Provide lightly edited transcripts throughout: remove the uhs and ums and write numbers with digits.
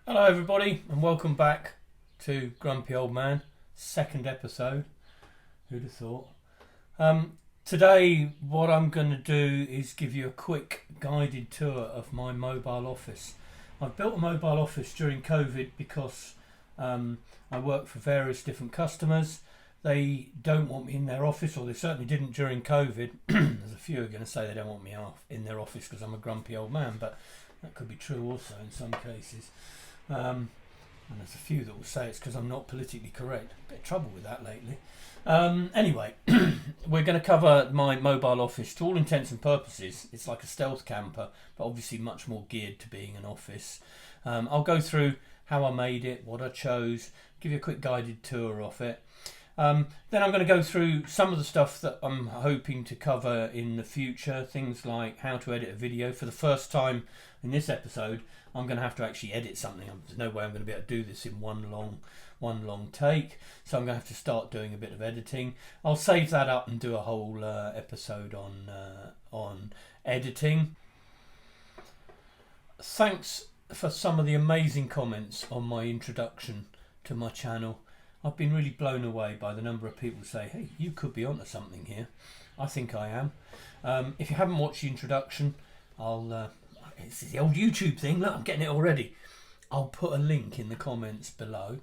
Hello everybody and welcome back to Grumpy Old Man, second episode. Who'd have thought? Today what I'm going to do is give you a quick guided tour of my mobile office. I've built a mobile office during COVID because I work for various different customers. They don't want me in their office, or they certainly didn't during COVID. There's a few who are going to say they don't want me in their office because I'm a grumpy old man, but that could be true also in some cases. And there's a few that will say it's because I'm not politically correct. A bit of trouble with that lately. Anyway, we're going to cover my mobile office. To all intents and purposes, it's like a stealth camper, but obviously much more geared to being an office. I'll go through how I made it, what I chose, give you a quick guided tour of it. Then I'm going to go through some of the stuff that I'm hoping to cover in the future, things like how to edit a video. For the first time in this episode, I'm going to have to actually edit something. There's no way I'm going to be able to do this in one long take, so I'm going to have to start doing a bit of editing. I'll save that up and do a whole episode on editing. Thanks for some of the amazing comments on my introduction to my channel. I've been really blown away by the number of people who say, hey, you could be onto something here. I think I am. If you haven't watched the introduction, it's the old YouTube thing. Look, I'm getting it already. I'll put a link in the comments below.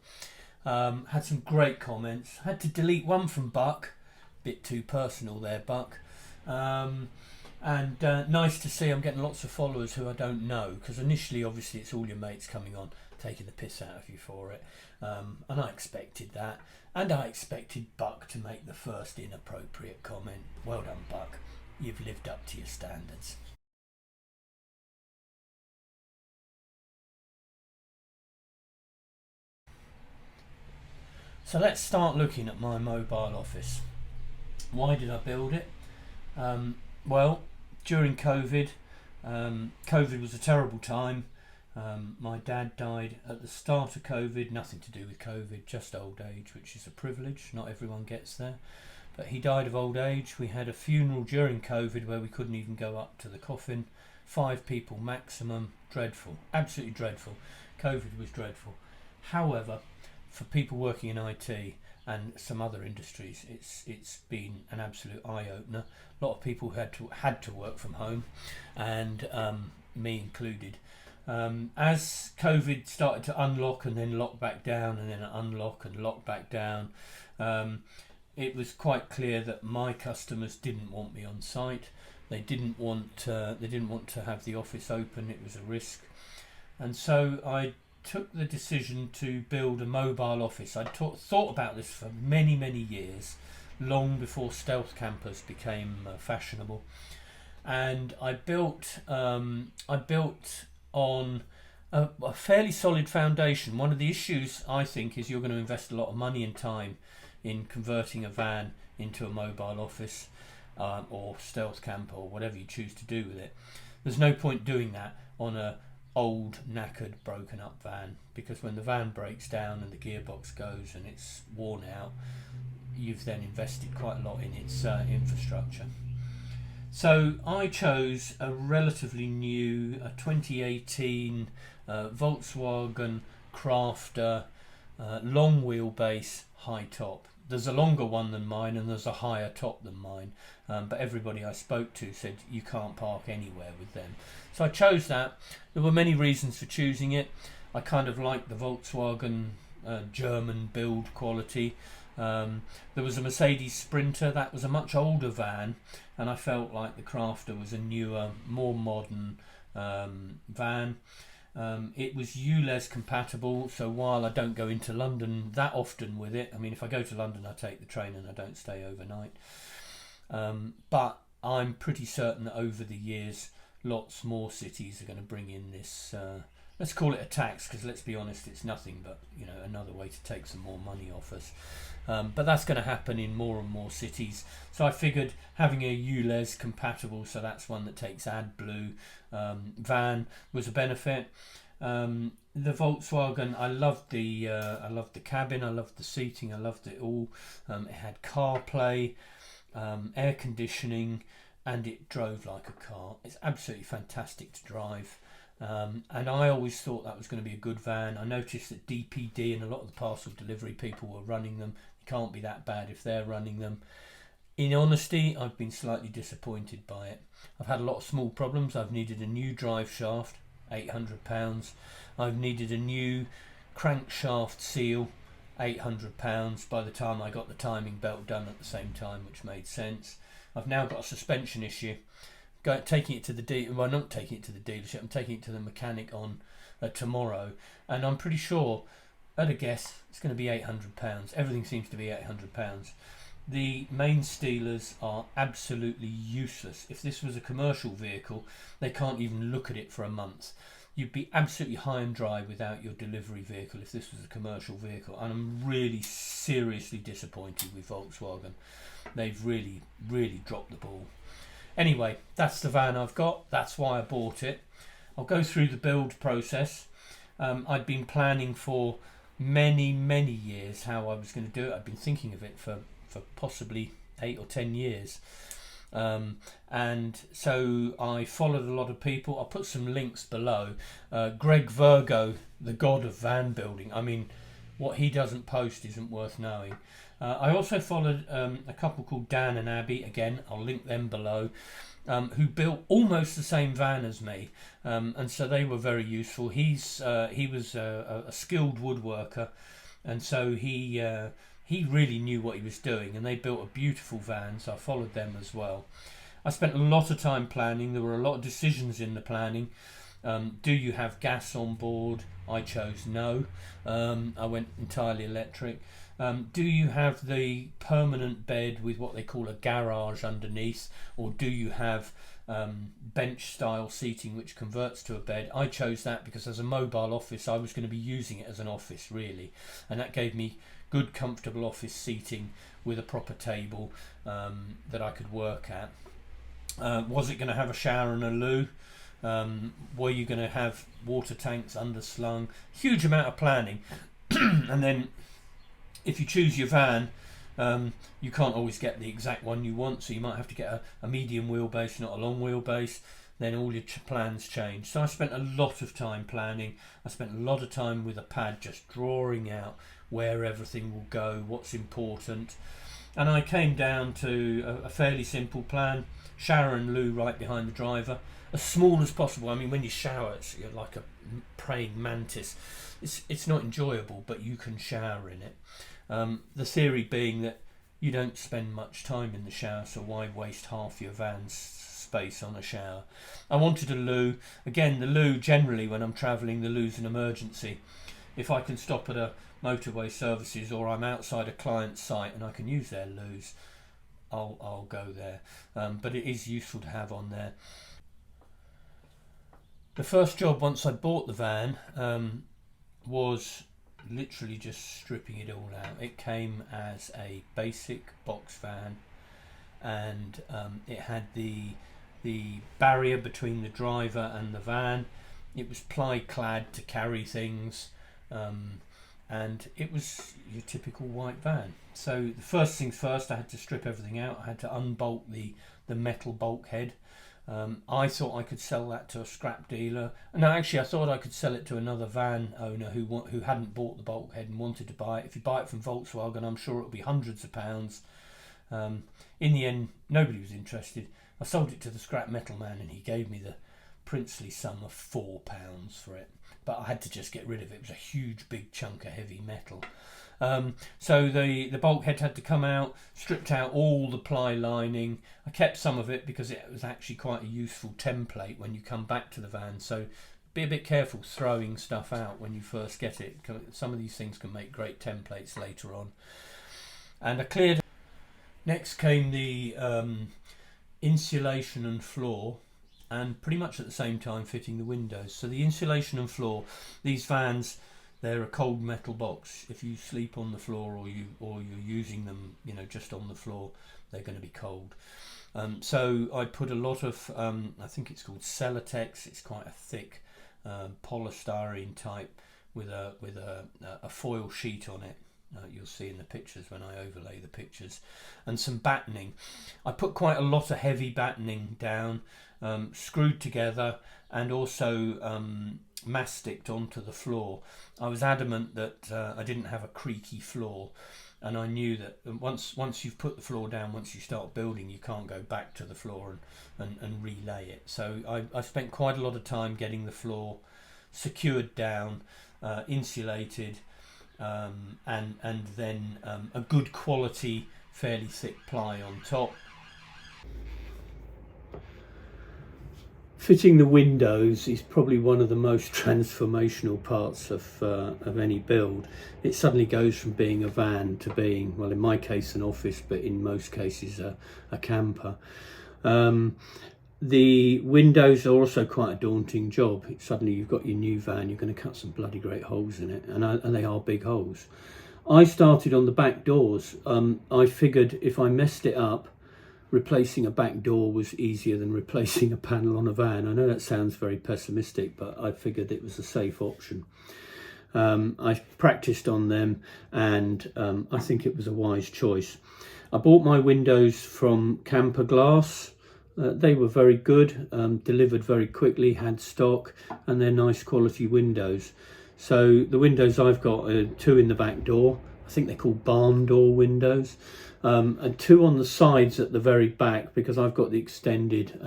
Had some great comments. Had to delete one from Buck. Bit too personal there, Buck. And nice to see I'm getting lots of followers who I don't know, because initially obviously it's all your mates coming on taking the piss out of you for it, and I expected that, and I expected Buck to make the first inappropriate comment. Well done, Buck, you've lived up to your standards. So let's start looking at my mobile office. Why did I build it? Well, during COVID, COVID was a terrible time. My dad died at the start of COVID, nothing to do with COVID, just old age, which is a privilege, not everyone gets there. But he died of old age. We had a funeral during COVID where we couldn't even go up to the coffin. 5 people maximum. Dreadful, absolutely dreadful. COVID was dreadful. However, for people working in IT and some other industries, it's been an absolute eye-opener. A lot of people had to work from home, and me included. As COVID started to unlock and then lock back down and then unlock and lock back down, it was quite clear that my customers didn't want me on site. They didn't want to have the office open. It was a risk, and so I took the decision to build a mobile office. I'd thought about this for many years, long before stealth campers became fashionable, and I built on a fairly solid foundation. One of the issues, I think, is you're going to invest a lot of money and time in converting a van into a mobile office, or stealth camper, or whatever you choose to do with it. There's no point doing that on a old, knackered, broken up van, because when the van breaks down and the gearbox goes and it's worn out, you've then invested quite a lot in its infrastructure. So I chose a relatively new 2018 Volkswagen Crafter, long wheelbase, high top. There's a longer one than mine and there's a higher top than mine, but everybody I spoke to said you can't park anywhere with them. So I chose that. There were many reasons for choosing it. I kind of liked the Volkswagen German build quality. There was a Mercedes Sprinter that was a much older van, and I felt like the Crafter was a newer, more modern van. It was ULEZ compatible, so while I don't go into London that often with it, I mean, if I go to London I take the train and I don't stay overnight, but I'm pretty certain that over the years lots more cities are going to bring in this, let's call it a tax, because let's be honest, it's nothing but, you know, another way to take some more money off us. But that's going to happen in more and more cities. So I figured having a ULEZ compatible, so that's one that takes AdBlue, van was a benefit. The Volkswagen, I loved the cabin, I loved the seating, I loved it all. It had CarPlay, air conditioning, and it drove like a car. It's absolutely fantastic to drive. And I always thought that was going to be a good van. I noticed that DPD and a lot of the parcel delivery people were running them. It can't be that bad if they're running them. In honesty, I've been slightly disappointed by it. I've had a lot of small problems. I've needed a new drive shaft, £800. I've needed a new crankshaft seal, £800 by the time I got the timing belt done at the same time, which made sense. I've now got a suspension issue. Taking it to the well, not taking it to the dealership, I'm taking it to the mechanic on tomorrow, and I'm pretty sure, at a guess, it's going to be £800. Everything seems to be £800. The main steelers are absolutely useless. If this was a commercial vehicle, they can't even look at it for a month. You'd be absolutely high and dry without your delivery vehicle if this was a commercial vehicle. And I'm really seriously disappointed with Volkswagen. They've really, really dropped the ball. Anyway, that's the van I've got. That's why I bought it. I'll go through the build process. I'd been planning for many, many years how I was going to do it. I've been thinking of it for possibly 8 or 10 years. And so I followed a lot of people. I'll put some links below. Greg Virgo, the god of van building. I mean, what he doesn't post isn't worth knowing. I also followed a couple called Dan and Abby. Again, I'll link them below. Who built almost the same van as me, and so they were very useful. He was a skilled woodworker, and so he really knew what he was doing, and they built a beautiful van, so I followed them as well. I spent a lot of time planning. There were a lot of decisions in the planning. Do you have gas on board? I chose no. I went entirely electric. Do you have the permanent bed with what they call a garage underneath, or do you have bench style seating which converts to a bed? I chose that because as a mobile office I was going to be using it as an office really, and that gave me good comfortable office seating with a proper table that I could work at. Was it going to have a shower and a loo? Were you going to have water tanks underslung? Huge amount of planning. And then if you choose your van, you can't always get the exact one you want, so you might have to get a medium wheelbase, not a long wheelbase. Then all your plans change. So I spent a lot of time planning. I spent a lot of time with a pad just drawing out where everything will go, what's important. And I came down to a fairly simple plan. Shower and loo right behind the driver, as small as possible. I mean, when you shower, you're like a praying mantis. It's not enjoyable, but you can shower in it. The theory being that you don't spend much time in the shower, so why waste half your van's space on a shower? I wanted a loo. Again, the loo, generally when I'm travelling, the loo's an emergency. If I can stop at a motorway services or I'm outside a client's site and I can use their loos, I'll go there. But it is useful to have on there. The first job once I bought the van was literally just stripping it all out. It came as a basic box van, and it had the barrier between the driver and the van. It was ply clad to carry things, and it was your typical white van. So the first things first, I had to strip everything out. I had to unbolt the metal bulkhead. I thought I could sell that to a scrap dealer. No, actually I thought I could sell it to another van owner who hadn't bought the bulkhead and wanted to buy it. If you buy it from Volkswagen, I'm sure it'll be hundreds of pounds. In the end, nobody was interested. I sold it to the scrap metal man and he gave me the princely sum of £4 for it. But I had to just get rid of it. It was a huge big chunk of heavy metal. So the bulkhead had to come out, stripped out all the ply lining. I kept some of it because it was actually quite a useful template when you come back to the van. So be a bit careful throwing stuff out when you first get it. Some of these things can make great templates later on. And I cleared. Next came the insulation and floor, and pretty much at the same time fitting the windows. So the insulation and floor, these vans, they're a cold metal box. If you sleep on the floor or you're using them, just on the floor, they're going to be cold. So I put a lot of, I think it's called Celotex. It's quite a thick polystyrene type with a foil sheet on it. you'll see in the pictures when I overlay the pictures, and some battening. I put quite a lot of heavy battening down, screwed together, and also masticed onto the floor. I was adamant that I didn't have a creaky floor, and I knew that once you've put the floor down, once you start building, you can't go back to the floor and relay it. So I spent quite a lot of time getting the floor secured down, insulated, and then a good quality, fairly thick ply on top. Fitting the windows is probably one of the most transformational parts of any build. It suddenly goes from being a van to being, well, in my case, an office, but in most cases a camper. The windows are also quite a daunting job. Suddenly you've got your new van, you're going to cut some bloody great holes in it, and they are big holes. I started on the back doors. I figured if I messed it up, replacing a back door was easier than replacing a panel on a van. I know that sounds very pessimistic, but I figured it was a safe option. I practiced on them, and I think it was a wise choice. I bought my windows from Camper Glass. They were very good, delivered very quickly, had stock, and they're nice quality windows. So the windows I've got are 2 in the back door. I think they're called barn door windows, and 2 on the sides at the very back, because I've got the extended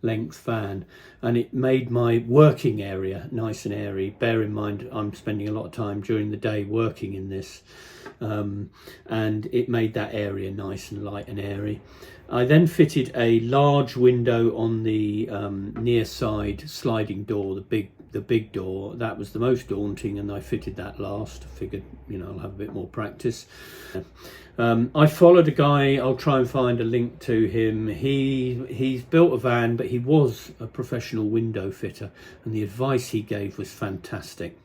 length van, and it made my working area nice and airy. Bear in mind I'm spending a lot of time during the day working in this, and it made that area nice and light and airy. I then fitted a large window on the near side sliding door, the big door. That was the most daunting, and I fitted that last. I figured, I'll have a bit more practice. I followed a guy. I'll try and find a link to him. He's built a van, but he was a professional window fitter, and the advice he gave was fantastic.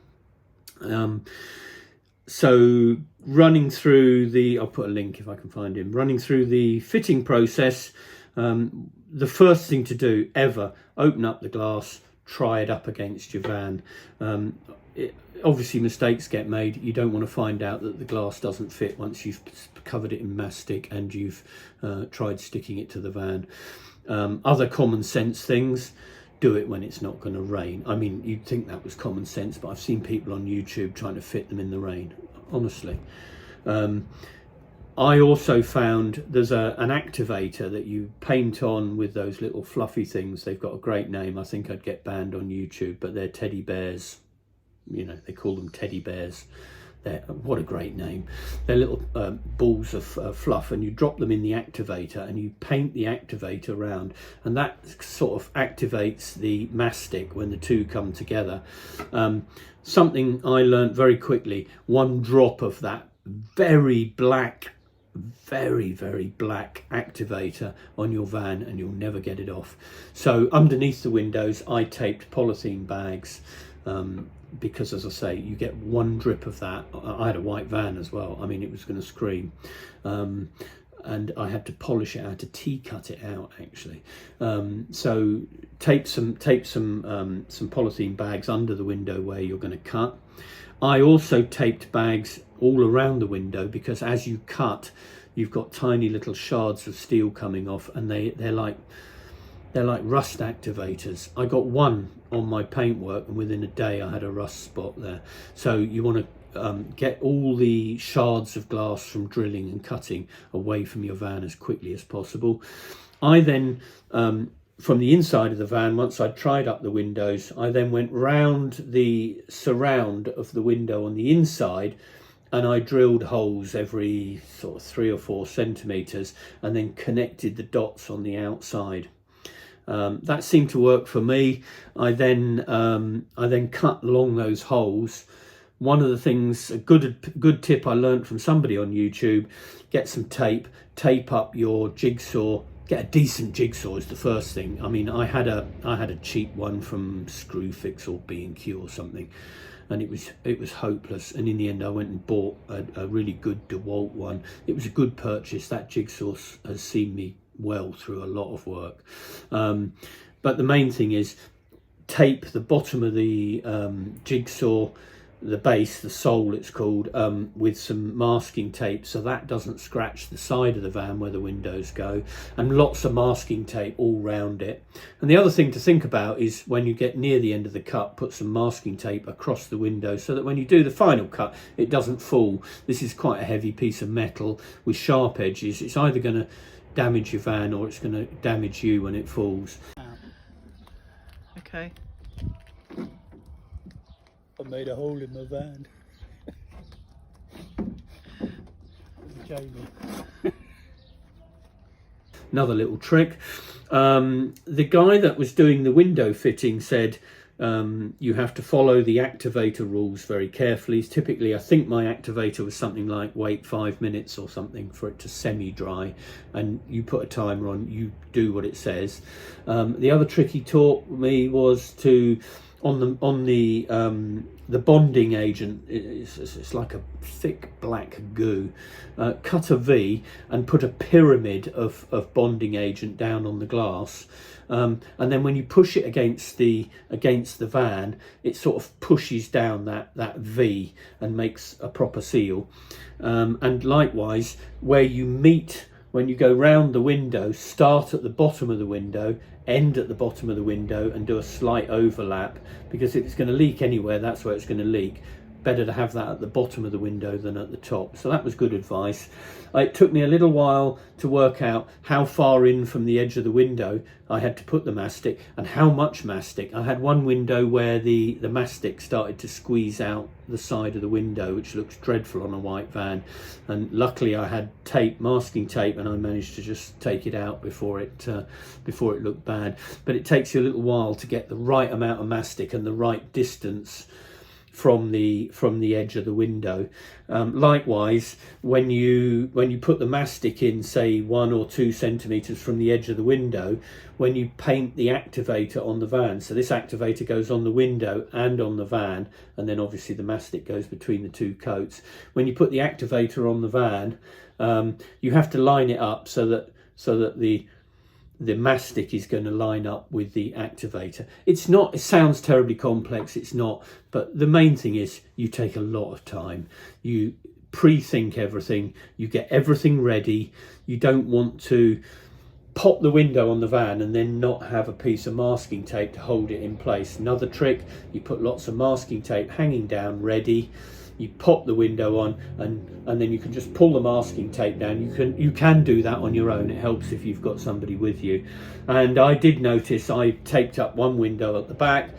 So running through I'll put a link if I can find him, running through the fitting process, the first thing to do ever, open up the glass, try it up against your van. Obviously mistakes get made. You don't want to find out that the glass doesn't fit once you've covered it in mastic and you've tried sticking it to the van. Other common sense things: do it when it's not going to rain. I mean, you'd think that was common sense, but I've seen people on YouTube trying to fit them in the rain, honestly. I also found there's an activator that you paint on with those little fluffy things. They've got a great name. I think I'd get banned on YouTube, but they're teddy bears. They call them teddy bears. What a great name. They're little balls of fluff, and you drop them in the activator and you paint the activator around, and that sort of activates the mastic when the 2 come together. Something I learned very quickly: 1 drop of that very black, very black activator on your van and you'll never get it off. So underneath the windows I taped polythene bags, because, as I say, you get 1 drip of that. I had a white van as well. I mean, it was going to scream, and I had to polish it. I had to cut it out actually. So tape some polythene bags under the window where you're going to cut. I also taped bags all around the window, because as you cut, you've got tiny little shards of steel coming off, and they're like rust activators. I got 1 on my paintwork, and within a day I had a rust spot there. So you want to get all the shards of glass from drilling and cutting away from your van as quickly as possible. I then, from the inside of the van, once I'd tried up the windows, I then went round the surround of the window on the inside, and I drilled holes every sort of 3 or 4 centimetres, and then connected the dots on the outside. That seemed to work for me. I then cut along those holes. One of the things, a good tip I learned from somebody on YouTube: get some tape up your jigsaw. Get a decent jigsaw is the first thing. I mean, I had a cheap one from Screwfix or B&Q or something, and it was hopeless. And in the end, I went and bought a really good DeWalt one. It was a good purchase. That jigsaw has seen me well through a lot of work. But the main thing is tape the bottom of the jigsaw base, the sole it's called, with some masking tape so that doesn't scratch the side of the van where the windows go, and lots of masking tape all round it. And the other thing to think about is when you get near the end of the cut, put some masking tape across the window so that when you do the final cut it doesn't fall. This is quite a heavy piece of metal with sharp edges. It's either going to damage your van or it's going to damage you when it falls. Okay. I made a hole in my van. Another little trick. The guy that was doing the window fitting said you have to follow the activator rules very carefully. Typically, I think my activator was something like wait 5 minutes or something for it to semi-dry, and you put a timer on, you do what it says. The other trick he taught me was to on the bonding agent, it's like a thick black goo, cut a V and put a pyramid of bonding agent down on the glass, and then when you push it against the van, it sort of pushes down that V and makes a proper seal. And likewise, where you meet, when you go round the window, start at the bottom of the window, end at the bottom of the window, and do a slight overlap, because if it's going to leak anywhere, that's where it's going to leak. Better to have that at the bottom of the window than at the top. So that was good advice. It took me a little while to work out how far in from the edge of the window I had to put the mastic and how much mastic. I had one window where the mastic started to squeeze out the side of the window, which looks dreadful on a white van, and luckily I had tape, masking tape, and I managed to just take it out before it looked bad. But it takes you a little while to get the right amount of mastic and the right distance from the edge of the window. Likewise, when you put the mastic in, say 1 or 2 centimeters from the edge of the window, when you paint the activator on the van, so this activator goes on the window and on the van, and then obviously the mastic goes between the 2 coats. When you put the activator on the van, you have to line it up so that the mastic is going to line up with the activator. It sounds terribly complex, it's not, but the main thing is you take a lot of time. You pre-think everything, you get everything ready. You don't want to pop the window on the van and then not have a piece of masking tape to hold it in place. Another trick, you put lots of masking tape hanging down ready. You pop the window on, and then you can just pull the masking tape down. You can do that on your own. It helps if you've got somebody with you. And I did notice I taped up one window at the back.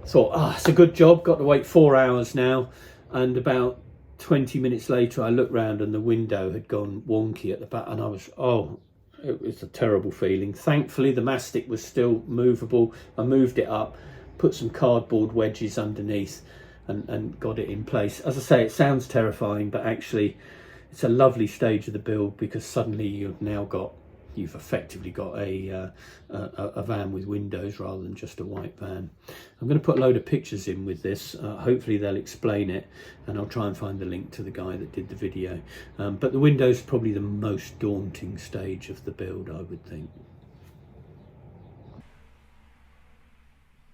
Thought, it's a good job. Got to wait 4 hours now. And about 20 minutes later, I looked round and the window had gone wonky at the back, and I was, it was a terrible feeling. Thankfully, the mastic was still movable. I moved it up, put some cardboard wedges underneath, and got it in place. As I say, it sounds terrifying, but actually it's a lovely stage of the build, because suddenly you've effectively got a van with windows rather than just a white van. I'm going to put a load of pictures in with this. Hopefully they'll explain it, and I'll try and find the link to the guy that did the video. But the windows are probably the most daunting stage of the build, I would think.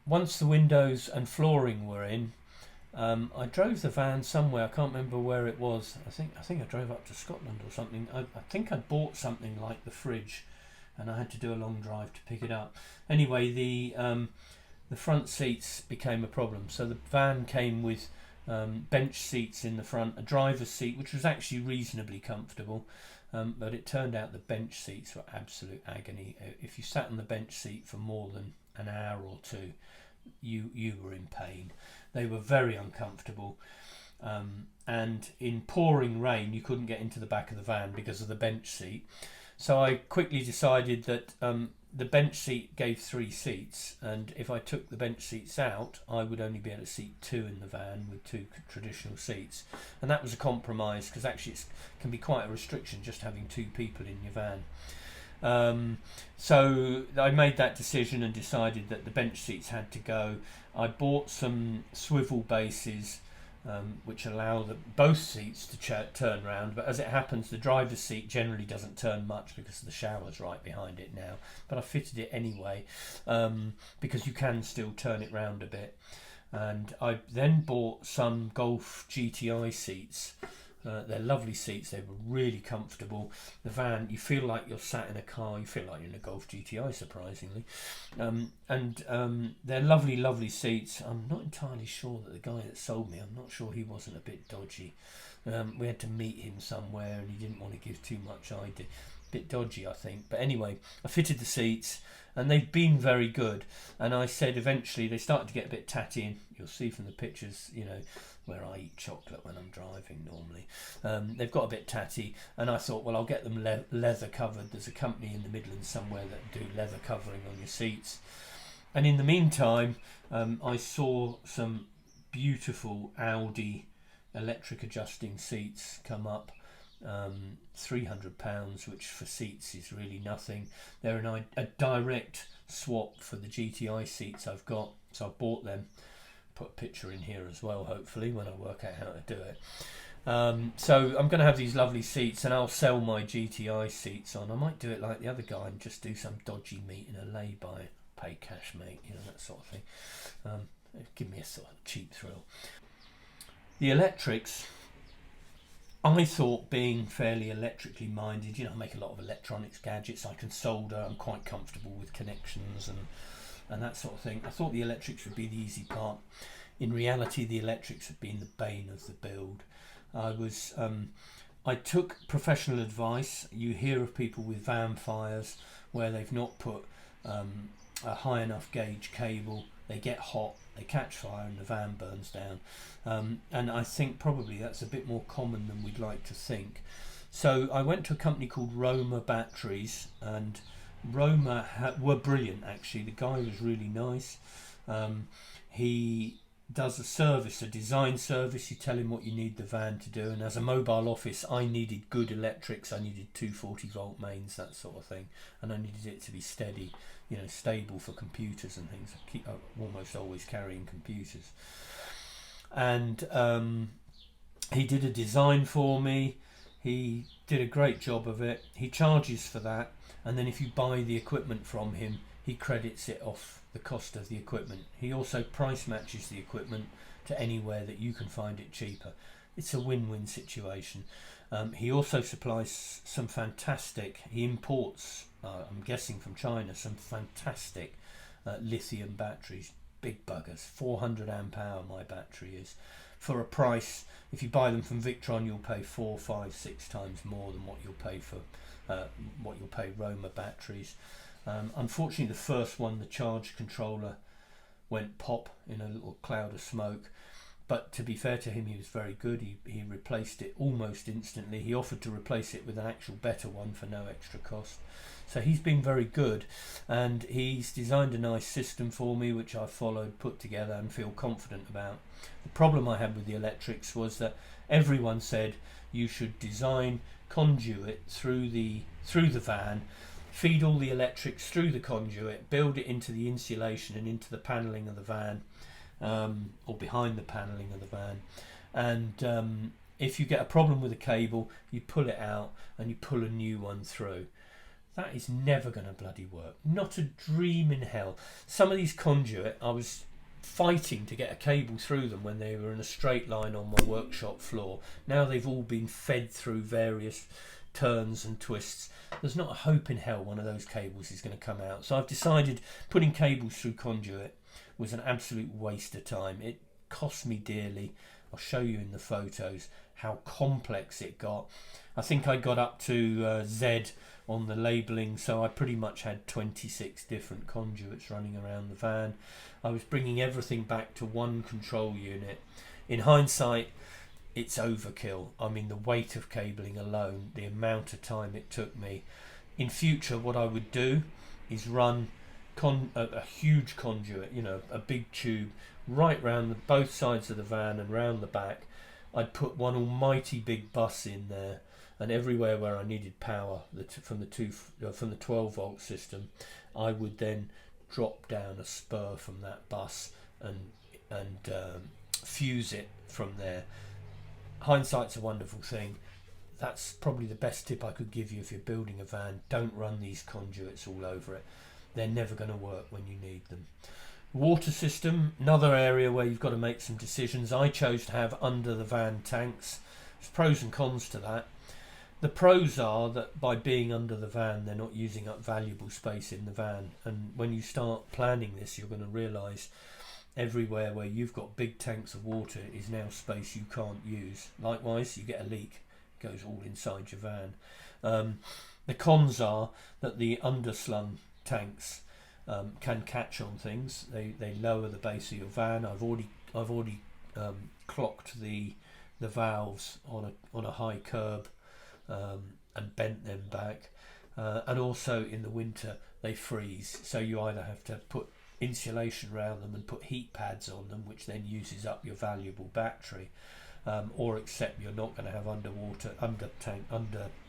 Once the windows and flooring were in, I drove the van somewhere. I can't remember where it was. I think I drove up to Scotland or something. I think I bought something like the fridge, and I had to do a long drive to pick it up. Anyway, the front seats became a problem. So the van came with bench seats in the front, a driver's seat, which was actually reasonably comfortable, but it turned out the bench seats were absolute agony. If you sat on the bench seat for more than an hour or two, you were in pain. They were very uncomfortable, and in pouring rain you couldn't get into the back of the van because of the bench seat. So I quickly decided that the bench seat gave 3 seats, and if I took the bench seats out, I would only be able to seat 2 in the van with 2 traditional seats, and that was a compromise, because actually it can be quite a restriction just having 2 people in your van. So I made that decision and decided that the bench seats had to go. I bought some swivel bases which allow both seats to turn round, but as it happens the driver's seat generally doesn't turn much because the shower's right behind it now, but I fitted it anyway because you can still turn it round a bit. And I then bought some Golf GTI seats. They're lovely seats. They were really comfortable. The van, you feel like you're sat in a car. You feel like you're in a Golf GTI, surprisingly. They're lovely seats. I'm not entirely sure that the guy that sold me, I'm not sure he wasn't a bit dodgy. We had to meet him somewhere and he didn't want to give too much idea. Bit dodgy, I think. But anyway, I fitted the seats and they've been very good. And I said eventually they started to get a bit tatty, and you'll see from the pictures, you know, where I eat chocolate when I'm driving normally. They've got a bit tatty, and I thought, well, I'll get them leather covered. There's a company in the Midlands somewhere that do leather covering on your seats. And in the meantime, I saw some beautiful Audi electric adjusting seats come up. £300, which for seats is really nothing. They're a direct swap for the GTI seats I've got, so I bought them. Put a picture in here as well, hopefully, when I work out how to do it. So I'm going to have these lovely seats, and I'll sell my GTI seats on. I might do it like the other guy and just do some dodgy meet in a lay-by, pay cash, mate, you know, that sort of thing. Give me a sort of cheap thrill. The electrics, I thought, being fairly electrically minded, you know, I make a lot of electronics gadgets, I can solder, I'm quite comfortable with connections and that sort of thing. I thought the electrics would be the easy part. In reality, the electrics have been the bane of the build. I took professional advice. You hear of people with van fires where they've not put a high enough gauge cable. They get hot, they catch fire, and the van burns down. And I think probably that's a bit more common than we'd like to think. So I went to a company called Roma Batteries, and Roma were brilliant, actually. The guy was really nice. He does a service, a design service. You tell him what you need the van to do, and as a mobile office I needed good electrics. I needed 240 volt mains, that sort of thing, and I needed it to be steady, you know, stable for computers and things. I'm almost always carrying computers. And he did a design for me. He did a great job of it. He charges for that, and then if you buy the equipment from him, he credits it off the cost of the equipment. He also price matches the equipment to anywhere that you can find it cheaper. It's a win-win situation. He also supplies some fantastic, he imports, I'm guessing from China, some fantastic lithium batteries, big buggers. 400 amp hour my battery is, for a price. If you buy them from Victron, you'll pay 4, 5, 6 times more than what you'll pay for what you'll pay Roma batteries. Unfortunately, the first one, the charge controller, went pop in a little cloud of smoke. But to be fair to him, he was very good. He replaced it almost instantly. He offered to replace it with an actual better one for no extra cost. So he's been very good, and he's designed a nice system for me, which I followed, put together, and feel confident about. The problem I had with the electrics was that everyone said you should design conduit through the van, feed all the electrics through the conduit, build it into the insulation and into the panelling of the van, or behind the panelling of the van, and if you get a problem with a cable, you pull it out and you pull a new one through. That is never going to bloody work. Not a dream in hell. Some of these conduit, I was fighting to get a cable through them when they were in a straight line on my workshop floor. Now they've all been fed through various turns and twists. There's not a hope in hell one of those cables is going to come out. So I've decided putting cables through conduit was an absolute waste of time. It cost me dearly. I'll show you in the photos how complex it got. I think I got up to Z on the labelling, so I pretty much had 26 different conduits running around the van. I was bringing everything back to one control unit. In hindsight, it's overkill. I mean, the weight of cabling alone, the amount of time it took me. In future, what I would do is run a huge conduit, you know, a big tube right round both sides of the van and round the back. I'd put one almighty big bus in there, and everywhere where I needed power from the 12 volt system, I would then drop down a spur from that bus and fuse it from there. Hindsight's a wonderful thing. That's probably the best tip I could give you if you're building a van. Don't run these conduits all over it. They're never going to work when you need them. Water system, another area where you've got to make some decisions. I chose to have under the van tanks. There's pros and cons to that. The pros are that by being under the van, they're not using up valuable space in the van. And when you start planning this, you're going to realise everywhere where you've got big tanks of water is now space you can't use. Likewise, you get a leak, it goes all inside your van. The cons are that the underslung tanks can catch on things. They lower the base of your van. I've already clocked the valves on a high curb and bent them back. And also in the winter they freeze, so you either have to put insulation around them and put heat pads on them, which then uses up your valuable battery, or accept you're not going to have under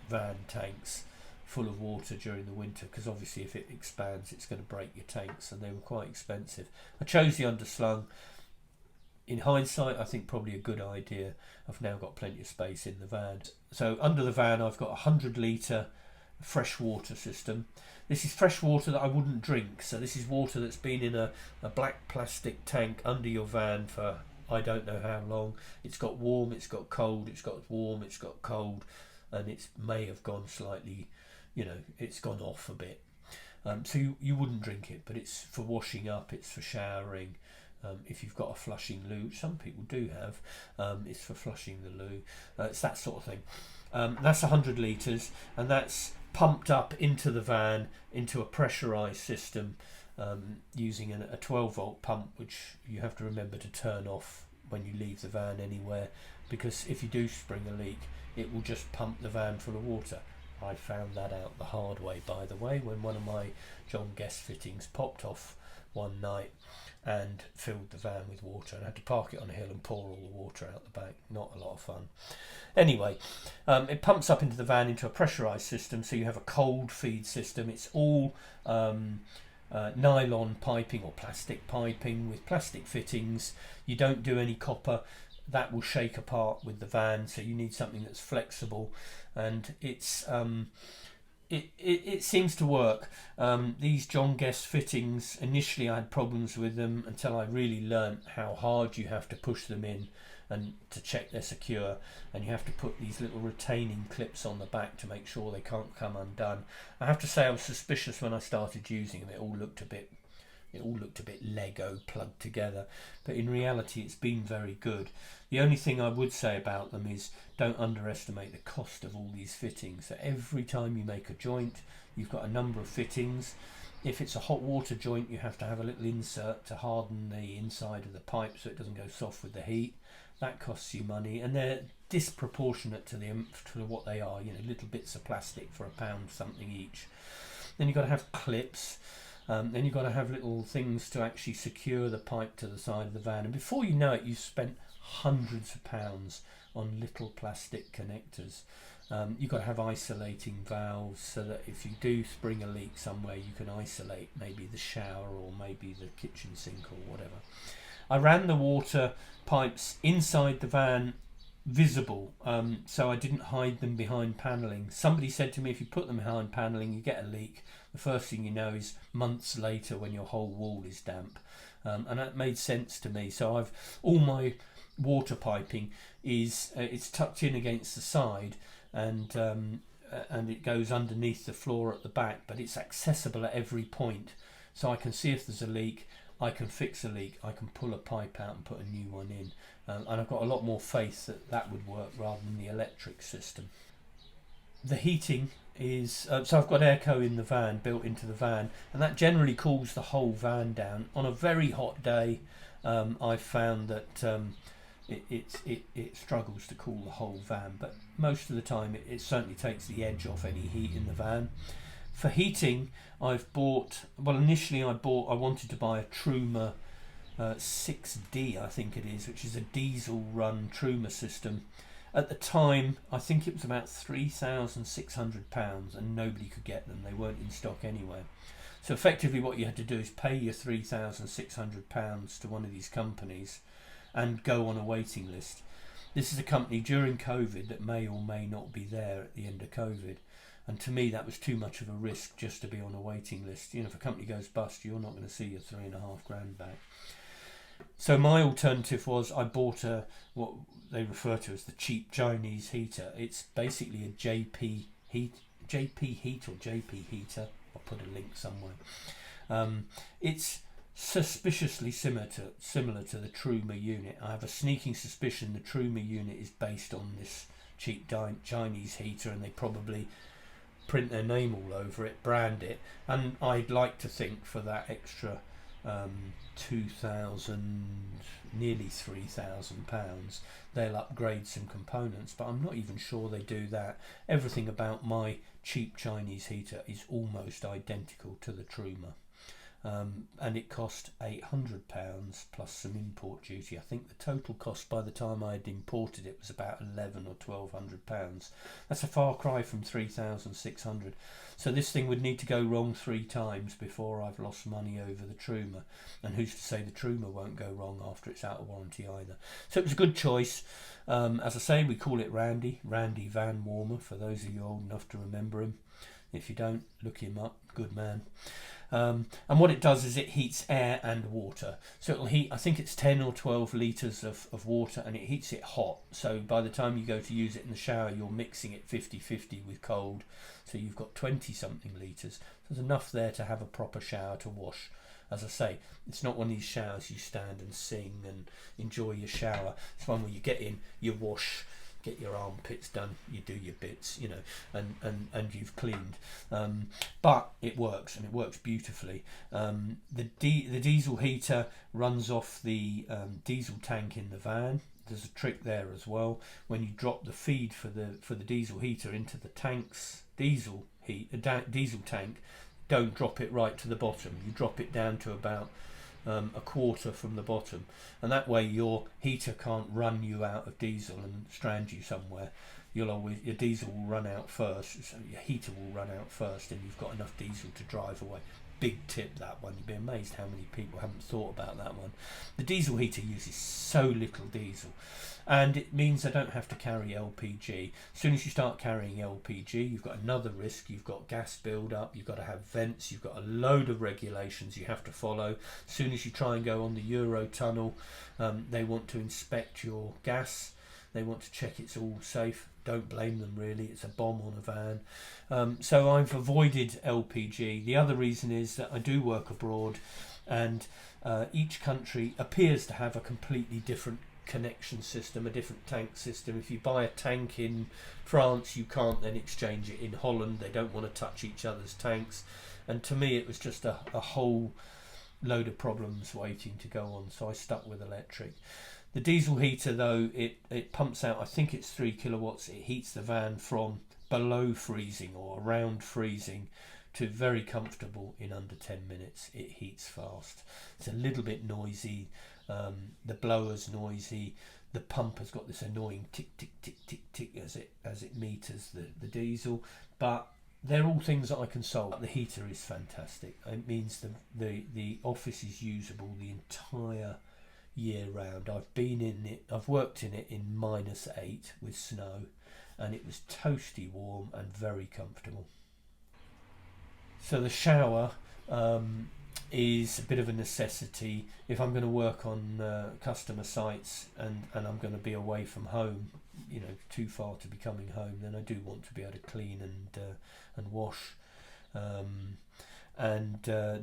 van tanks full of water during the winter, because obviously if it expands it's going to break your tanks, and they were quite expensive. I chose the underslung. In hindsight, I think probably a good idea. I've now got plenty of space in the van. So under the van I've got a 100 litre fresh water system. This is fresh water that I wouldn't drink, so this is water that's been in a black plastic tank under your van for I don't know how long. It's got warm, it's got cold, it's got warm, it's got cold, and it may have gone slightly, it's gone off a bit. So you wouldn't drink it, but it's for washing up, it's for showering. If you've got a flushing loo, which some people do have, it's for flushing the loo. It's that sort of thing. That's 100 litres, and that's pumped up into the van into a pressurised system using a 12 volt pump, which you have to remember to turn off when you leave the van anywhere, because if you do spring a leak it will just pump the van full of water. I found that out the hard way, by the way, when one of my John Guest fittings popped off one night and filled the van with water, and I had to park it on a hill and pour all the water out the back. Not a lot of fun. Anyway, it pumps up into the van into a pressurised system, so you have a cold feed system. It's all nylon piping or plastic piping with plastic fittings. You don't do any copper. That will shake apart with the van, so you need something that's flexible, and it's it seems to work. These John Guest fittings, initially I had problems with them until I really learnt how hard you have to push them in and to check they're secure, and you have to put these little retaining clips on the back to make sure they can't come undone. I have to say I was suspicious when I started using them. It all looked a bit Lego plugged together, but in reality it's been very good. The only thing I would say about them is don't underestimate the cost of all these fittings. So every time you make a joint, you've got a number of fittings. If it's a hot water joint, you have to have a little insert to harden the inside of the pipe so it doesn't go soft with the heat. That costs you money, and they're disproportionate to what they are. Little bits of plastic for £1 something each. Then you've got to have clips. Then you've got to have little things to actually secure the pipe to the side of the van, and before you know it, you've spent hundreds of pounds on little plastic connectors. You've got to have isolating valves so that if you do spring a leak somewhere, you can isolate maybe the shower or maybe the kitchen sink or whatever. I ran the water pipes inside the van visible, so I didn't hide them behind panelling. Somebody said to me, if you put them behind panelling you get a leak. The first thing you know is months later when your whole wall is damp, and that made sense to me. So all my water piping is it's tucked in against the side, and it goes underneath the floor at the back, but it's accessible at every point, so I can see if there's a leak, I can fix a leak, I can pull a pipe out and put a new one in, and I've got a lot more faith that would work rather than the electric system. The heating is so I've got airco in the van, built into the van, and that generally cools the whole van down. On a very hot day, I've found that it struggles to cool the whole van, but most of the time it certainly takes the edge off any heat in the van. For heating, initially I wanted to buy a Truma 6D, I think it is, which is a diesel run Truma system. At the time, I think it was about £3,600, and nobody could get them. They weren't in stock anywhere. So effectively what you had to do is pay your £3,600 to one of these companies and go on a waiting list. This is a company during COVID that may or may not be there at the end of COVID. And to me, that was too much of a risk just to be on a waiting list. You know, if a company goes bust, you're not going to see your $3,500 back. So my alternative was I bought what they refer to as the cheap Chinese heater. It's basically a JP heat or JP heater. I'll put a link somewhere. It's suspiciously similar to the Truma unit. I have a sneaking suspicion the Truma unit is based on this cheap Chinese heater, and they probably print their name all over it, brand it, and I'd like to think for that extra £2,000, nearly £3,000, they'll upgrade some components, but I'm not even sure they do that. Everything about my cheap Chinese heater is almost identical to the Truma. And it cost £800 plus some import duty. I think the total cost by the time I had imported it was about £1,100 or £1,200. That's a far cry from £3,600. So this thing would need to go wrong 3 times before I've lost money over the Truma. And who's to say the Truma won't go wrong after it's out of warranty either. So it was a good choice. As I say, we call it Randy Van Warmer, for those of you old enough to remember him. If you don't, look him up. Good man. And what it does is it heats air and water. So it'll heat, I think it's 10 or 12 litres of water, and it heats it hot. So by the time you go to use it in the shower, you're mixing it 50-50 with cold. So you've got 20 something litres. There's enough there to have a proper shower to wash. As I say, it's not one of these showers you stand and sing and enjoy your shower. It's one where you get in, you wash, get your armpits done, you do your bits, you know, and you've cleaned. But it works, and it works beautifully. The diesel heater runs off the diesel tank in the van. There's a trick there as well. When you drop the feed for the diesel heater into the tank's diesel tank, don't drop it right to the bottom. You drop it down to about a quarter from the bottom, and that way your heater can't run you out of diesel and strand you somewhere. Your diesel will run out first, so your heater will run out first, and you've got enough diesel to drive away. Big tip, that one. You'd be amazed how many people haven't thought about that one. The diesel heater uses so little diesel, and it means I don't have to carry LPG. As soon as you start carrying LPG, you've got another risk. You've got gas build up, you've got to have vents, you've got a load of regulations you have to follow. As soon as you try and go on the Eurotunnel, they want to inspect your gas. They want to check it's all safe. Don't blame them, really. It's a bomb on a van. So I've avoided LPG. The other reason is that I do work abroad, and each country appears to have a completely different connection system, a different tank system. If you buy a tank in France, you can't then exchange it in Holland. They don't want to touch each other's tanks. And to me, it was just a whole load of problems waiting to go on. So I stuck with electric. The diesel heater, though, it pumps out, I think it's 3 kilowatts. It heats the van from below freezing or around freezing to very comfortable in under 10 minutes. It heats fast. It's a little bit noisy. The blower's noisy. The pump has got this annoying tick, tick, tick, tick, tick as it meters the diesel. But they're all things that I can solve. The heater is fantastic. It means the office is usable the entire year round. I've been in it, I've worked in it in -8 with snow, and it was toasty warm and very comfortable. So the shower is a bit of a necessity if I'm going to work on customer sites and I'm going to be away from home, you know, too far to be coming home. Then I do want to be able to clean and wash. The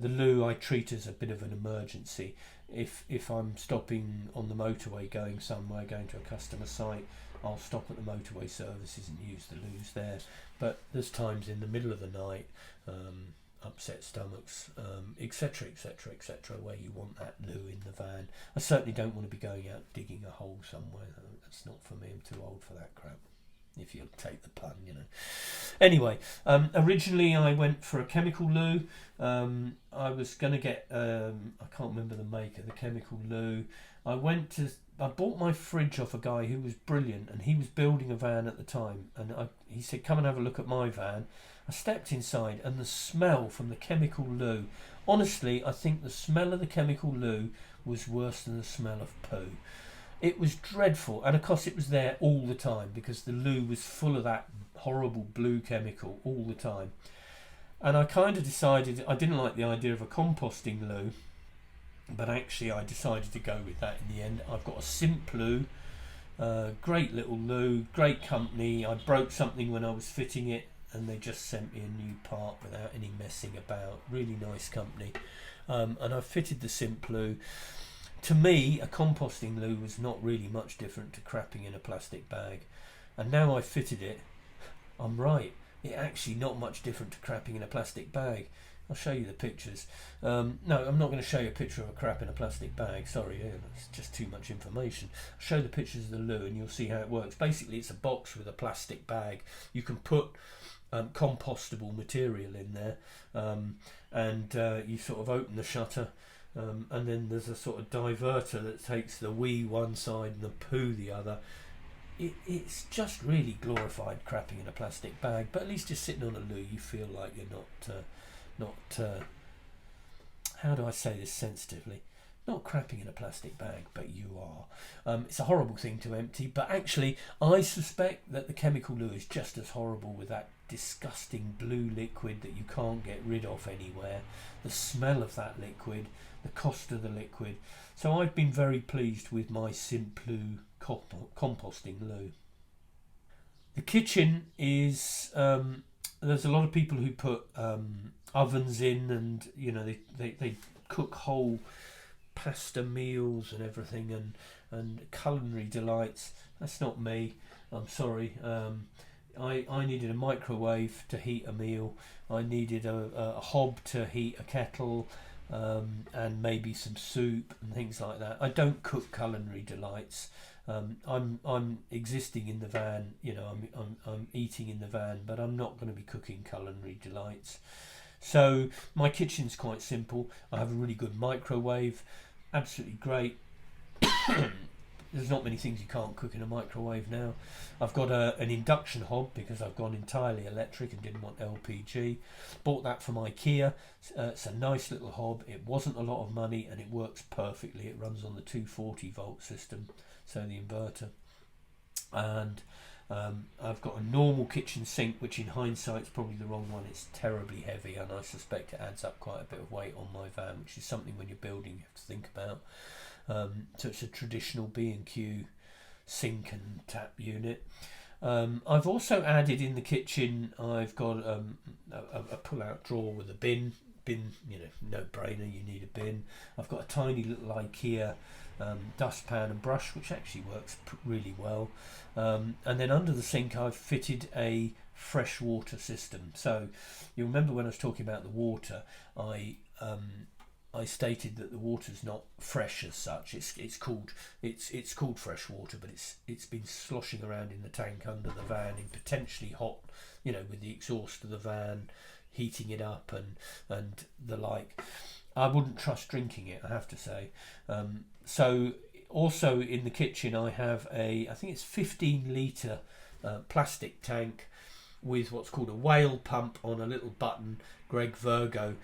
loo I treat as a bit of an emergency. If I'm stopping on the motorway going somewhere, going to a customer site, I'll stop at the motorway services and use the loos there. But there's times in the middle of the night, upset stomachs, etc, etc, etc, where you want that loo in the van. I certainly don't want to be going out digging a hole somewhere. That's not for me. I'm too old for that crap, if you'll take the pun, you know. Anyway, originally I went for a chemical loo. I was going to get, I can't remember the make of the chemical loo. I bought my fridge off a guy who was brilliant, and he was building a van at the time, and he said, come and have a look at my van. I stepped inside, and the smell from the chemical loo, honestly, I think the smell of the chemical loo was worse than the smell of poo. It was dreadful, and of course it was there all the time because the loo was full of that horrible blue chemical all the time. And I kind of decided I didn't like the idea of a composting loo, but actually I decided to go with that in the end. I've got a Simp loo, great little loo, great company. I broke something when I was fitting it, and they just sent me a new part without any messing about. Really nice company. And I've fitted the Simp loo. To me, a composting loo was not really much different to crapping in a plastic bag. And now I've fitted it, I'm right. It's actually not much different to crapping in a plastic bag. I'll show you the pictures. No, I'm not going to show you a picture of a crap in a plastic bag. Sorry, it's just too much information. I'll show the pictures of the loo and you'll see how it works. Basically, it's a box with a plastic bag. You can put compostable material in there, and you sort of open the shutter, and then there's a sort of diverter that takes the wee one side and the poo the other. It's just really glorified crapping in a plastic bag, but at least just sitting on a loo, you feel like you're not how do I say this sensitively? Not crapping in a plastic bag, but you are. It's a horrible thing to empty, but actually I suspect that the chemical loo is just as horrible, with that disgusting blue liquid that you can't get rid of anywhere, the smell of that liquid, the cost of the liquid. So I've been very pleased with my Simp loo composting loo. The kitchen is there's a lot of people who put ovens in, and you know they cook whole pasta meals and everything, and culinary delights. That's not me, I'm sorry. I needed a microwave to heat a meal. I needed a hob to heat a kettle, and maybe some soup and things like that. I don't cook culinary delights. I'm existing in the van, you know, I'm eating in the van, but I'm not going to be cooking culinary delights. So my kitchen's quite simple. I have a really good microwave, absolutely great. There's not many things you can't cook in a microwave now. I've got an induction hob because I've gone entirely electric and didn't want LPG. Bought that from IKEA. It's a nice little hob. It wasn't a lot of money and it works perfectly. It runs on the 240 volt system, so the inverter. And I've got a normal kitchen sink, which in hindsight is probably the wrong one. It's terribly heavy, and I suspect it adds up quite a bit of weight on my van, which is something when you're building you have to think about. So it's a traditional B&Q sink and tap unit. I've also added in the kitchen, I've got a pull-out drawer with a bin, you know, no brainer, you need a bin. I've got a tiny little IKEA dustpan and brush, which actually works really well. And then under the sink I've fitted a fresh water system. So you remember when I was talking about the water, I stated that the water's not fresh as such. It's called fresh water, but it's been sloshing around in the tank under the van in potentially hot, you know, with the exhaust of the van heating it up and the like. I wouldn't trust drinking it, I have to say. So also in the kitchen I have I think it's 15 litre plastic tank with what's called a whale pump on a little button. Greg Virgo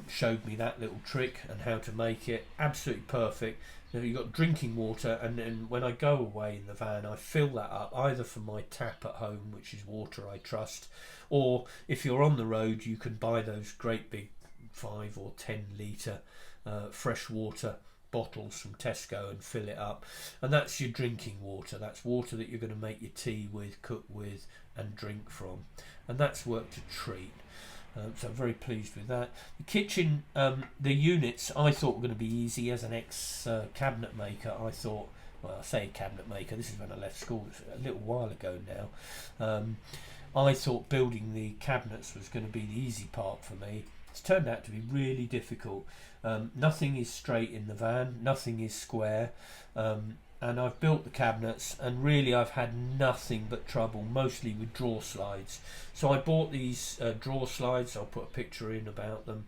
showed me that little trick and how to make it. Absolutely perfect. Now you've got drinking water, and then when I go away in the van I fill that up either from my tap at home, which is water I trust, or if you're on the road you can buy those great big 5 or 10 litre fresh water bottles from Tesco and fill it up, and that's your drinking water. That's water that you're going to make your tea with, cook with and drink from, and that's worked a treat. So I'm very pleased with that. The kitchen, the units I thought were going to be easy. As an ex-cabinet maker, I thought, well, I say cabinet maker, this is when I left school, a little while ago now. I thought building the cabinets was going to be the easy part for me. It's turned out to be really difficult. Nothing is straight in the van, nothing is square, and I've built the cabinets, and really I've had nothing but trouble, mostly with drawer slides. So I bought these drawer slides. I'll put a picture in about them,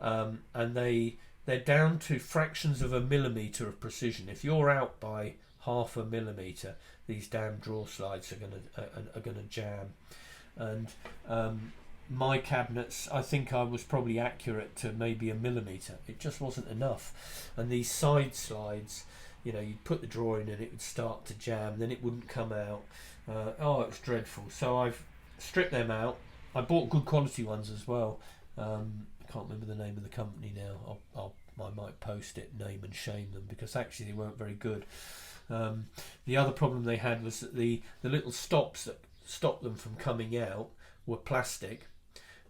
and they're down to fractions of a millimetre of precision. If you're out by half a millimetre, these damn drawer slides are gonna jam. And my cabinets, I think I was probably accurate to maybe a millimetre. It just wasn't enough. And these side slides, you know, you'd put the drawer in and it would start to jam, then it wouldn't come out. Oh, it was dreadful. So strip them out. I bought good quality ones as well. I can't remember the name of the company now. I might post it, name and shame them, because actually they weren't very good. The other problem they had was that the little stops that stopped them from coming out were plastic,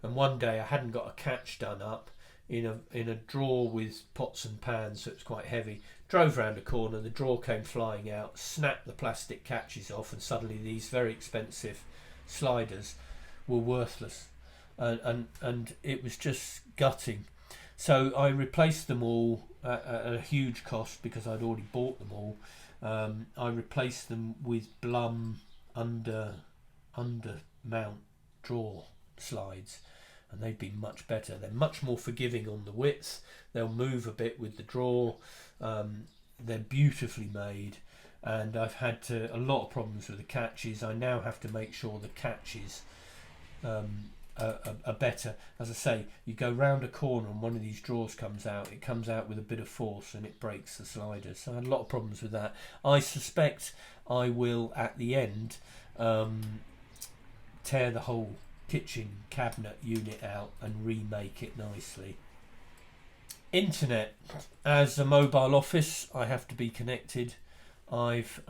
and one day I hadn't got a catch done up in a drawer with pots and pans, so it was quite heavy. Drove round a corner, the drawer came flying out, snapped the plastic catches off, and suddenly these very expensive sliders were worthless, and it was just gutting. So I replaced them all at a huge cost because I'd already bought them all. I replaced them with Blum under mount drawer slides, and they've been much better. They're much more forgiving on the width. They'll move a bit with the drawer. They're beautifully made, and I've had a lot of problems with the catches. I now have to make sure the catches are better. As I say, you go round a corner and one of these drawers comes out. It comes out with a bit of force and it breaks the sliders. So I had a lot of problems with that. I suspect I will at the end tear the whole kitchen cabinet unit out and remake it nicely. Internet. As a mobile office, I have to be connected. I've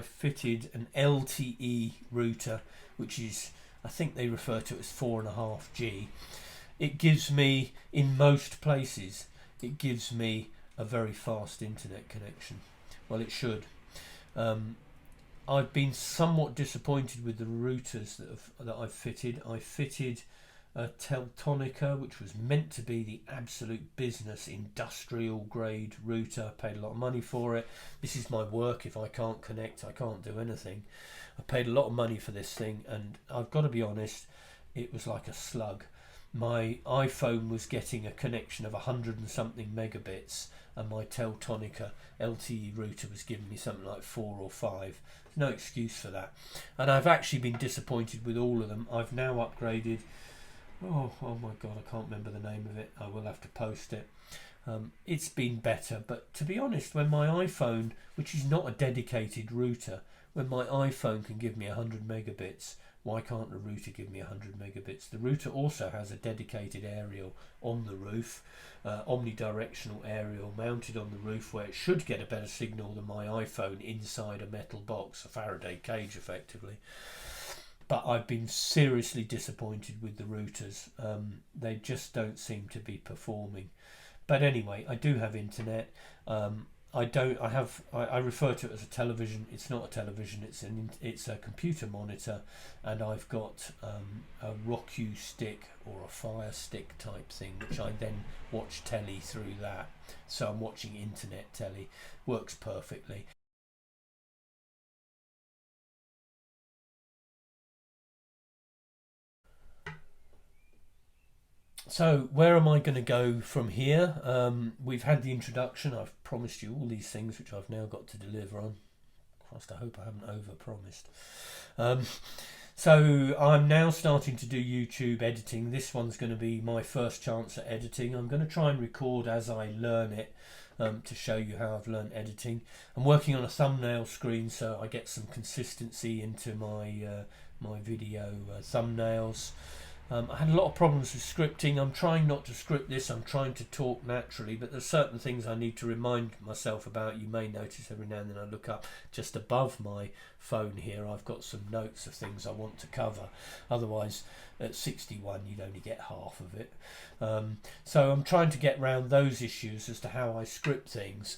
fitted an LTE router, which is, I think they refer to it as 4.5G. It gives me, in most places, it gives me a very fast internet connection. Well, it should. I've been somewhat disappointed with the routers that I've fitted. I fitted a Teltonica, which was meant to be the absolute business industrial grade router. I paid a lot of money for it. This is my work. If I can't connect, I can't do anything. I paid a lot of money for this thing, and I've got to be honest, it was like a slug. My iPhone was getting a connection of 100 and something megabits, and my Teltonica LTE router was giving me something like 4 or 5. There's no excuse for that. And I've actually been disappointed with all of them. I've now upgraded. Oh my God, I can't remember the name of it. I will have to post it. It's been better, but to be honest, when my iPhone, which is not a dedicated router, when my iPhone can give me 100 megabits, why can't the router give me 100 megabits? The router also has a dedicated aerial on the roof, omnidirectional aerial mounted on the roof, where it should get a better signal than my iPhone inside a metal box, a Faraday cage effectively. But I've been seriously disappointed with the routers. They just don't seem to be performing. But anyway, I do have internet. I refer to it as a television. It's not a television. It's a computer monitor, and I've got a Roku stick or a Fire Stick type thing, which I then watch telly through that. So I'm watching internet telly. Works perfectly. So where am I going to go from here? We've had the introduction. I've promised you all these things, which I've now got to deliver on. Christ, I hope I haven't over-promised. So I'm now starting to do YouTube editing. This one's going to be my first chance at editing. I'm going to try and record as I learn it, to show you how I've learned editing. I'm working on a thumbnail screen, so I get some consistency into my video thumbnails. I had a lot of problems with scripting. I'm trying not to script this. I'm trying to talk naturally, but there's certain things I need to remind myself about. You may notice every now and then I look up just above my phone here. I've got some notes of things I want to cover. Otherwise, at 61, you'd only get half of it. So I'm trying to get around those issues as to how I script things.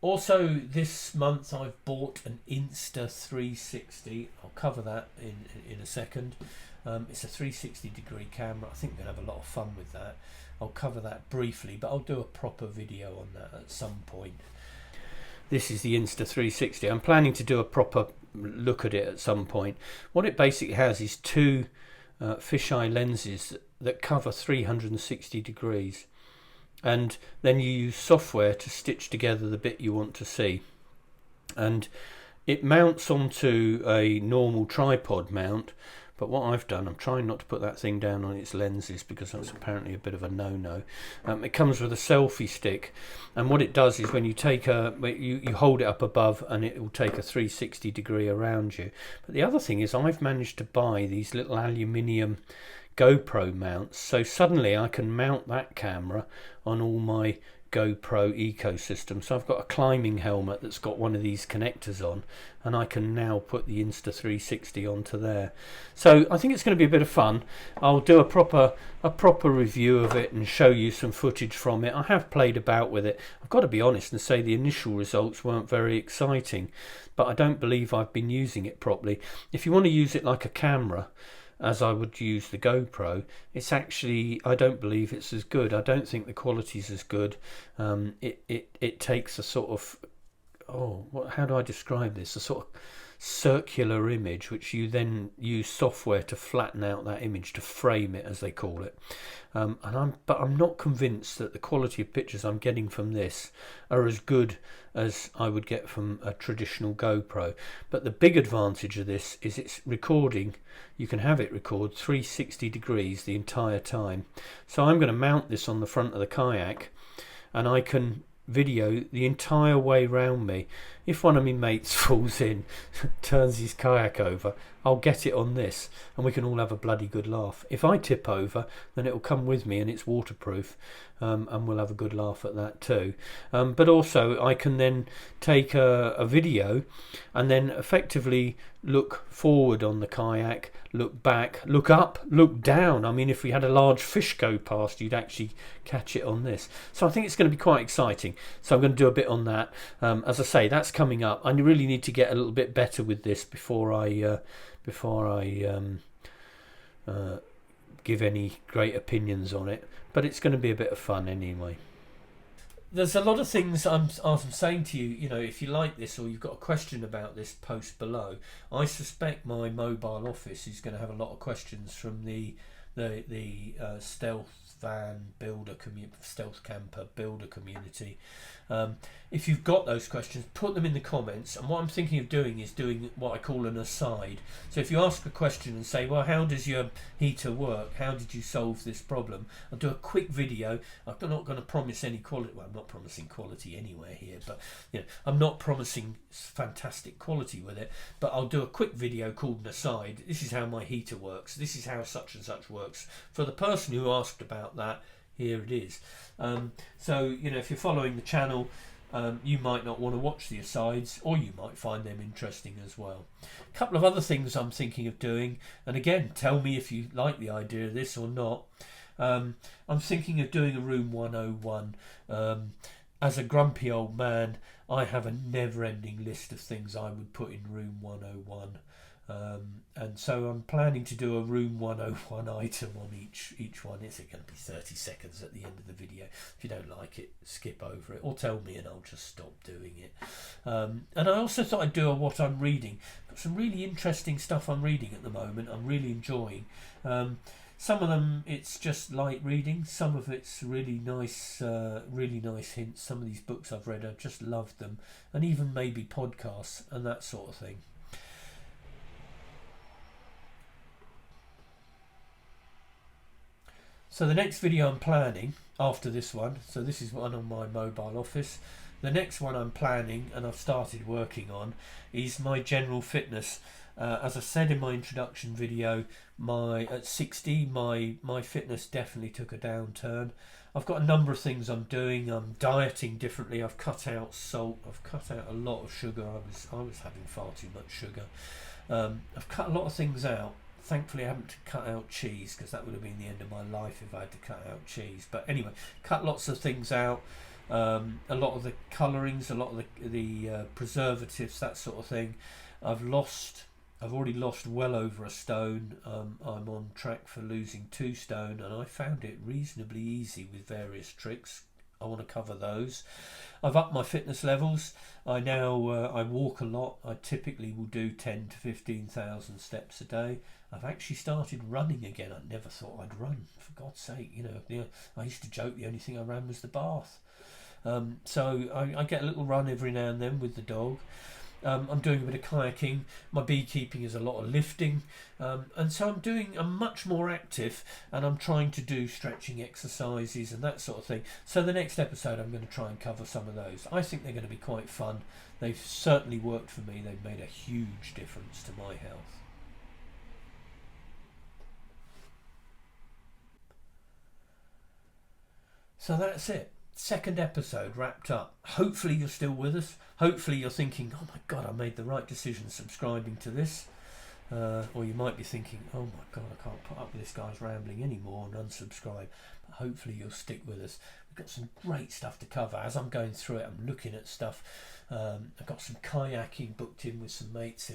Also, this month I've bought an Insta360. I'll cover that in a second. It's a 360 degree camera. I think we're going to have a lot of fun with that. I'll cover that briefly, but I'll do a proper video on that at some point. This is the Insta360. I'm planning to do a proper look at it at some point. What it basically has is two fisheye lenses that cover 360 degrees. And then you use software to stitch together the bit you want to see. And it mounts onto a normal tripod mount, But what I've done, I'm trying not to put that thing down on its lenses because that's apparently a bit of a no-no. It comes with a selfie stick, and what it does is when you take you hold it up above and it will take a 360 degree around you. But the other thing is I've managed to buy these little aluminium GoPro mounts, so suddenly I can mount that camera on all my GoPro ecosystem. So I've got a climbing helmet that's got one of these connectors on, and I can now put the Insta360 onto there. So I think it's going to be a bit of fun. I'll do a proper review of it and show you some footage from it. I have played about with it. I've got to be honest and say the initial results weren't very exciting, but I don't believe I've been using it properly. If you want to use it like a camera, as I would use the GoPro, it's actually, I don't believe it's as good. I don't think the quality's as good. It takes a sort of, how do I describe this? A sort of circular image, which you then use software to flatten out that image, to frame it, as they call it. But I'm not convinced that the quality of pictures I'm getting from this are as good as I would get from a traditional GoPro. But the big advantage of this is it's recording. You can have it record 360 degrees the entire time. So I'm going to mount this on the front of the kayak, and I can video the entire way round me. If one of my mates falls in, turns his kayak over, I'll get it on this and we can all have a bloody good laugh. If I tip over, then it'll come with me and it's waterproof, and we'll have a good laugh at that too. But also I can then take a video and then effectively look forward on the kayak, look back, look up, look down. I mean, if we had a large fish go past, you'd actually catch it on this. So I think it's going to be quite exciting. So I'm going to do a bit on that. As I say, that's coming up. I really need to get a little bit better with this before I give any great opinions on it. But it's going to be a bit of fun anyway. There's a lot of things I'm saying to you, you know, if you like this or you've got a question about this, post below. I suspect my mobile office is going to have a lot of questions from the stealth van builder community, stealth camper builder community. If you've got those questions, put them in the comments, and what I'm thinking of doing is doing what I call an aside. So if you ask a question and say, well, how does your heater work, how did you solve this problem, I'll do a quick video. I'm not going to promise any quality. Well, I'm not promising quality anywhere here, but you know, I'm not promising fantastic quality with it, but I'll do a quick video called an aside. This is how my heater works, this is how such and such works. For the person who asked about that, here it is. So you know, if you're following the channel, you might not want to watch the asides, or you might find them interesting as well. A couple of other things I'm thinking of doing, and again, tell me if you like the idea of this or not. I'm thinking of doing a room 101. As a grumpy old man, I have a never-ending list of things I would put in room 101. And so I'm planning to do a room 101 item on each one. It's going to be 30 seconds at the end of the video. If you don't like it, skip over it or tell me and I'll just stop doing it. And I also thought I'd do a what I'm reading. Got some really interesting stuff I'm reading at the moment. I'm really enjoying. Some of them it's just light reading. Some of it's really nice hints. Some of these books I've read, I've just loved them, and even maybe podcasts and that sort of thing. So the next video I'm planning after this one, so this is one on my mobile office. The next one I'm planning, and I've started working on, is my general fitness. As I said in my introduction video, at 60 my fitness definitely took a downturn. I've got a number of things I'm doing. I'm dieting differently. I've cut out salt. I've cut out a lot of sugar. I was having far too much sugar. I've cut a lot of things out. Thankfully I haven't cut out cheese, because that would have been the end of my life if I had to cut out cheese. But anyway, cut lots of things out. A lot of the colourings, a lot of the preservatives, that sort of thing. I've already lost well over a stone. I'm on track for losing 2 stone, and I found it reasonably easy with various tricks. I want to cover those. I've upped my fitness levels. I walk a lot. I typically will do 10 to 15,000 steps a day. I've actually started running again. I never thought I'd run, for God's sake. You know, I used to joke the only thing I ran was the bath. So I get a little run every now and then with the dog. I'm doing a bit of kayaking. My beekeeping is a lot of lifting, and so I'm much more active, and I'm trying to do stretching exercises and that sort of thing. So the next episode I'm going to try and cover some of those. I think they're going to be quite fun. They've certainly worked for me. They've made a huge difference to my health. So that's it. Second episode wrapped up. Hopefully you're still with us. Hopefully you're thinking, oh my God, I made the right decision subscribing to this. Or you might be thinking, oh my God, I can't put up with this guy's rambling anymore, and unsubscribe. But hopefully you'll stick with us. We've got some great stuff to cover. As I'm going through it, I'm looking at stuff. I've got some kayaking booked in with some mates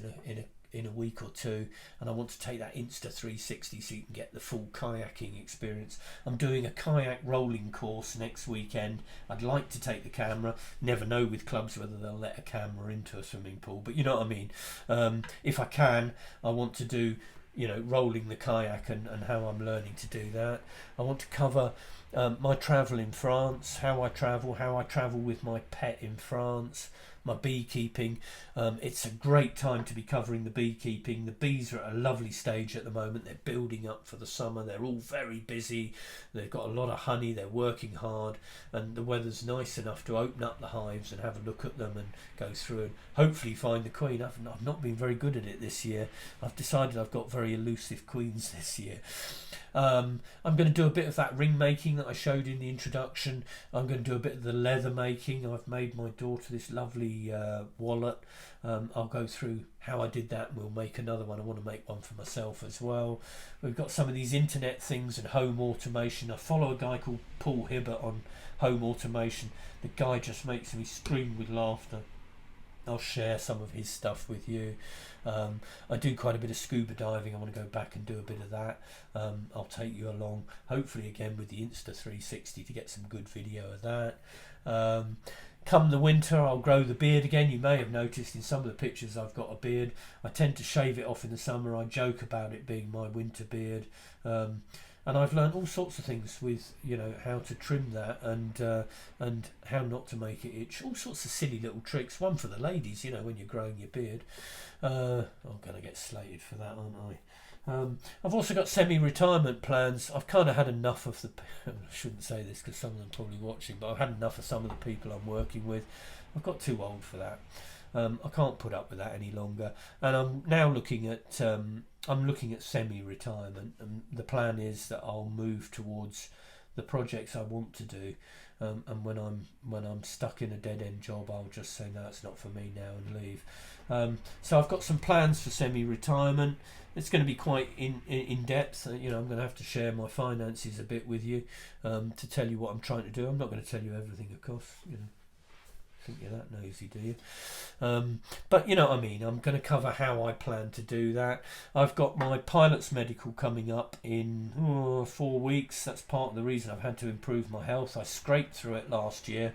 in a week or two, and I want to take that Insta 360 so you can get the full kayaking experience. I'm doing a kayak rolling course next weekend. I'd like to take the camera. Never know with clubs whether they'll let a camera into a swimming pool, but you know what I mean. If I can, I want to do, rolling the kayak and how I'm learning to do that. I want to cover my travel in France, how I travel with my pet in France, my beekeeping. It's a great time to be covering the beekeeping. The bees are at a lovely stage at the moment. They're building up for the summer. They're all very busy. They've got a lot of honey. They're working hard, and the weather's nice enough to open up the hives and have a look at them and go through and hopefully find the queen. I've not been very good at it this year. I've decided I've got very elusive queens this year. I'm going to do a bit of that ring making that I showed in the introduction. I'm going to do a bit of the leather making. I've made my daughter this lovely wallet. I'll go through how I did that, and we'll make another one. I want to make one for myself as well. We've got some of these internet things and home automation. I follow a guy called Paul Hibbert on home automation. The guy just makes me scream with laughter. I'll share some of his stuff with you. I do quite a bit of scuba diving. I want to go back and do a bit of that. I'll take you along, hopefully again with the Insta 360 to get some good video of that. Come the winter, I'll grow the beard again. You may have noticed in some of the pictures I've got a beard. I tend to shave it off in the summer. I joke about it being my winter beard. And I've learned all sorts of things with, how to trim that and how not to make it itch. All sorts of silly little tricks. One for the ladies, when you're growing your beard. I'm going to get slated for that, aren't I? I've also got semi-retirement plans. I've kind of had enough of I shouldn't say this because some of them are probably watching, but I've had enough of some of the people I'm working with. I've got too old for that. I can't put up with that any longer, and I'm now looking at semi-retirement, and the plan is that I'll move towards the projects I want to do, and when I'm stuck in a dead-end job, I'll just say no, it's not for me now and leave. So I've got some plans for semi-retirement. It's going to be quite in depth. I'm going to have to share my finances a bit with you to tell you what I'm trying to do. I'm not going to tell you everything, of course. Think you're that nosy, do you? But you know what I mean. I'm going to cover how I plan to do that. I've got my pilot's medical coming up in 4 weeks. That's part of the reason I've had to improve my health. I scraped through it last year.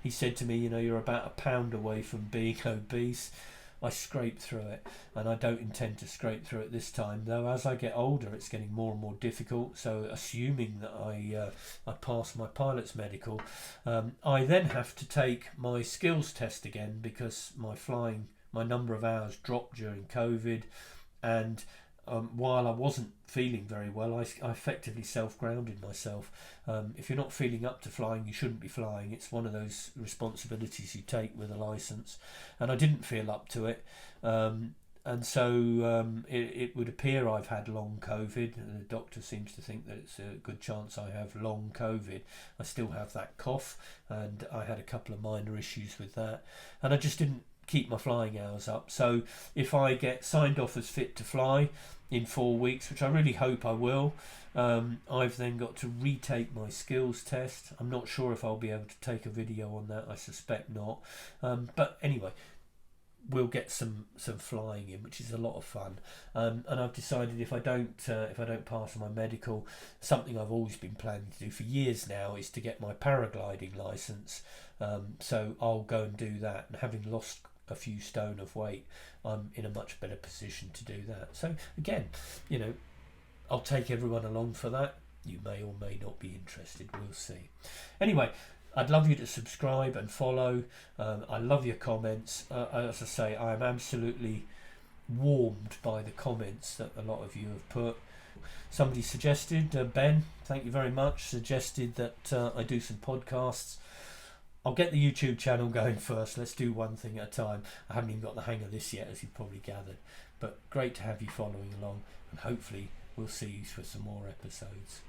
He said to me, you're about a pound away from being obese. I scraped through it, and I don't intend to scrape through it this time, though as I get older it's getting more and more difficult. So assuming that I pass my pilot's medical, I then have to take my skills test again, because my number of hours dropped during COVID, and while I wasn't feeling very well, I effectively self-grounded myself. If you're not feeling up to flying, you shouldn't be flying. It's one of those responsibilities you take with a license, and I didn't feel up to it. And so it would appear I've had long COVID, and the doctor seems to think that it's a good chance I have long COVID. I still have that cough, and I had a couple of minor issues with that, and I just didn't keep my flying hours up. So if I get signed off as fit to fly in 4 weeks, which I really hope I will, I've then got to retake my skills test. I'm not sure if I'll be able to take a video on that. I suspect not. But anyway, we'll get some flying in, which is a lot of fun. And I've decided if I don't pass my medical, something I've always been planning to do for years now is to get my paragliding license. So I'll go and do that, and having lost a few stone of weight, I'm in a much better position to do that. So again, I'll take everyone along for that. You may or may not be interested, we'll see. Anyway, I'd love you to subscribe and follow. I love your comments. As I say, I am absolutely warmed by the comments that a lot of you have put. Somebody suggested, Ben, thank you very much, suggested that I do some podcasts. I'll get the YouTube channel going first. Let's do one thing at a time. I haven't even got the hang of this yet, as you've probably gathered. But great to have you following along, and hopefully we'll see you for some more episodes.